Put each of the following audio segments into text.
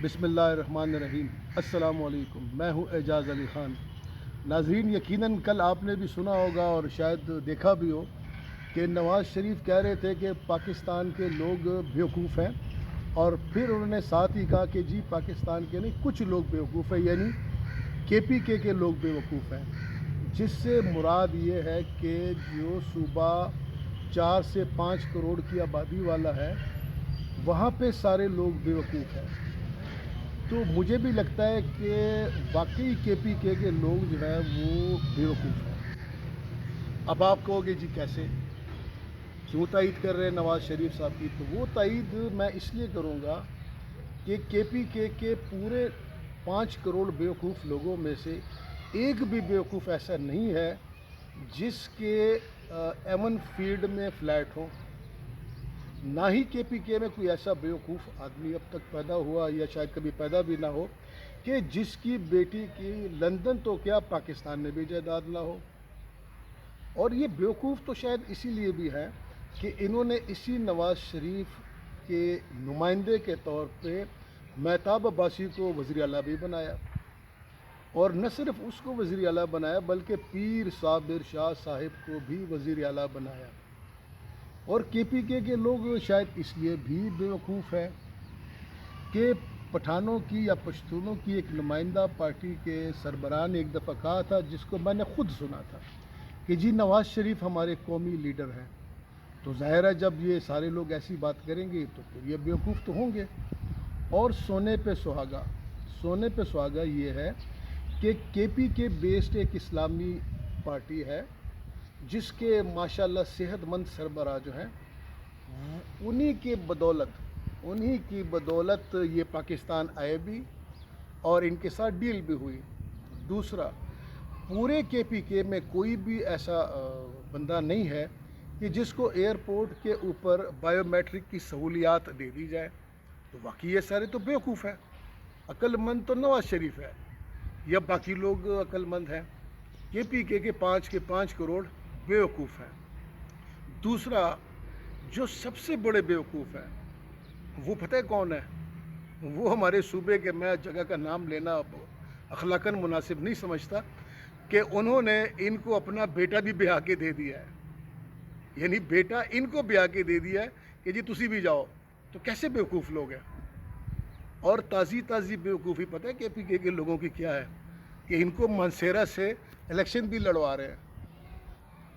بسم اللہ الرحمن الرحیم۔ السلام علیکم، میں ہوں اعجاز علی خان۔ ناظرین، یقیناً کل آپ نے بھی سنا ہوگا اور شاید دیکھا بھی ہو کہ نواز شریف کہہ رہے تھے کہ پاکستان کے لوگ بیوقوف ہیں، اور پھر انہوں نے ساتھ ہی کہا کہ جی پاکستان کے نہیں کچھ لوگ بیوقوف ہیں، یعنی KPK کے لوگ بیوقوف ہیں، جس سے مراد یہ ہے کہ جو صوبہ 4 سے 5 کروڑ کی آبادی والا ہے وہاں پہ سارے لوگ بیوقوف ہیں۔ تو مجھے بھی لگتا ہے کہ واقعی KPK کے لوگ جو ہیں وہ بیوقوف ہیں۔ اب آپ کہو گے جی کیسے، کیوں تائید کر رہے ہیں نواز شریف صاحب کی؟ تو وہ تائید میں اس لیے کروں گا کہ KPK کے پورے 5 کروڑ بیوقوف لوگوں میں سے ایک بھی بیوقوف ایسا نہیں ہے جس کے ایون فیلڈ میں فلیٹ ہو۔ نہ ہی KPK میں کوئی ایسا بیوقوف آدمی اب تک پیدا ہوا یا شاید کبھی پیدا بھی نہ ہو کہ جس کی بیٹی کی لندن تو کیا پاکستان میں بھی جائیداد نہ ہو۔ اور یہ بیوقوف تو شاید اسی لیے بھی ہے کہ انہوں نے اسی نواز شریف کے نمائندے کے طور پہ مہتاب عباسی کو وزیر اعلیٰ بھی بنایا، اور نہ صرف اس کو وزیر اعلیٰ بنایا بلکہ پیر صابر شاہ صاحب کو بھی وزیر اعلیٰ بنایا۔ اور KPK کے لوگ شاید اس لیے بھی بیوقوف ہیں کہ پٹھانوں کی یا پشتونوں کی ایک نمائندہ پارٹی کے سربراہ نے ایک دفعہ کہا تھا، جس کو میں نے خود سنا تھا، کہ جی نواز شریف ہمارے قومی لیڈر ہیں۔ تو ظاہر ہے جب یہ سارے لوگ ایسی بات کریں گے تو پھر یہ بیوقوف تو ہوں گے۔ اور سونے پہ سہاگا یہ ہے کہ KPK بیسڈ ایک اسلامی پارٹی ہے جس کے ماشاءاللہ صحت مند سربراہ جو ہیں، انہی کی بدولت یہ پاکستان آئے بھی اور ان کے ساتھ ڈیل بھی ہوئی۔ دوسرا، پورے KPK میں کوئی بھی ایسا بندہ نہیں ہے کہ جس کو ایئرپورٹ کے اوپر بائیو میٹرک کی سہولیات دے دی جائے۔ تو واقعی یہ سارے تو بیوقوف ہیں۔ عقل مند تو نواز شریف ہے یا باقی لوگ عقل مند ہیں؟ KPK کے 5 کروڑ بیوقوف ہیں۔ دوسرا، جو سب سے بڑے بیوقوف ہیں وہ پتہ ہے کون ہے؟ وہ ہمارے صوبے کے، میں جگہ کا نام لینا اخلاقاً مناسب نہیں سمجھتا، کہ انہوں نے ان کو اپنا بیٹا بھی بیاہ کے دے دیا ہے، یعنی بیٹا ان کو بیاہ کے دے دیا ہے کہ جی تسی بھی جاؤ۔ تو کیسے بیوقوف لوگ ہیں؟ اور تازی بیوقوفی پتہ ہے KPK کے لوگوں کی کیا ہے؟ کہ ان کو مانسیرا سے الیکشن بھی لڑوا رہے ہیں۔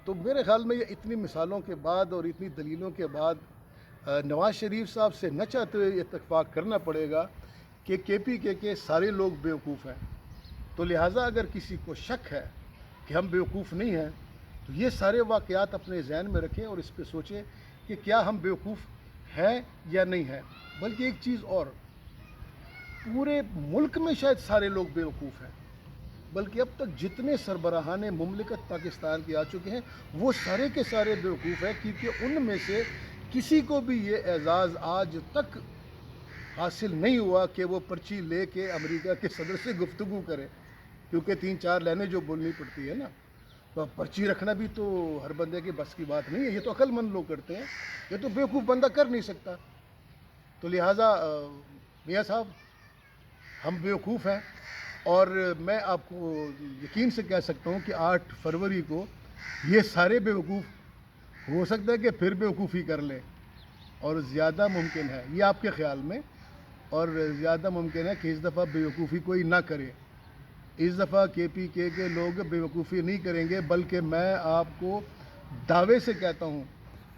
تو میرے خیال میں یہ اتنی مثالوں کے بعد اور اتنی دلیلوں کے بعد نواز شریف صاحب سے نہ چاہتے ہوئے اتفاق کرنا پڑے گا کہ KPK کے سارے لوگ بیوقوف ہیں۔ تو لہٰذا اگر کسی کو شک ہے کہ ہم بیوقوف نہیں ہیں تو یہ سارے واقعات اپنے ذہن میں رکھیں اور اس پہ سوچیں کہ کیا ہم بیوقوف ہیں یا نہیں ہیں۔ بلکہ ایک چیز اور، پورے ملک میں شاید سارے لوگ بیوقوف ہیں، بلکہ اب تک جتنے سربراہان مملکت پاکستان کے آ چکے ہیں وہ سارے کے سارے بیوقوف ہیں، کیونکہ ان میں سے کسی کو بھی یہ اعزاز آج تک حاصل نہیں ہوا کہ وہ پرچی لے کے امریکہ کے صدر سے گفتگو کرے، کیونکہ 3-4 لائنیں جو بولنی پڑتی ہے نا، تو پرچی رکھنا بھی تو ہر بندے کے بس کی بات نہیں ہے۔ یہ تو عقل مند لوگ کرتے ہیں، یہ تو بیوقوف بندہ کر نہیں سکتا۔ تو لہٰذا میاں صاحب، ہم بیوقوف ہیں، اور میں آپ کو یقین سے کہہ سکتا ہوں کہ 8 فروری کو یہ سارے بیوقوف ہو سکتا ہے کہ پھر بیوقوفی کر لیں، اور زیادہ ممکن ہے یہ آپ کے خیال میں، اور زیادہ ممکن ہے کہ اس دفعہ بیوقوفی کوئی نہ کرے۔ اس دفعہ KPK کے لوگ بیوقوفی نہیں کریں گے، بلکہ میں آپ کو دعوے سے کہتا ہوں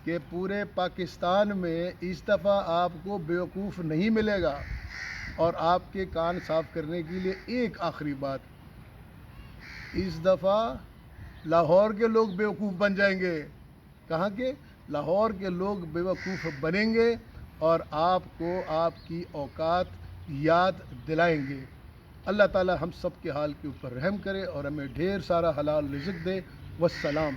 کہ پورے پاکستان میں اس دفعہ آپ کو بیوقوف نہیں ملے گا۔ اور آپ کے کان صاف کرنے کے لیے ایک آخری بات، اس دفعہ لاہور کے لوگ بیوقوف بن جائیں گے۔ کہاں کے؟ لاہور کے لوگ بیوقوف بنیں گے اور آپ کو آپ کی اوقات یاد دلائیں گے۔ اللہ تعالی ہم سب کے حال کے اوپر رحم کرے اور ہمیں ڈھیر سارا حلال رزق دے۔ والسلام۔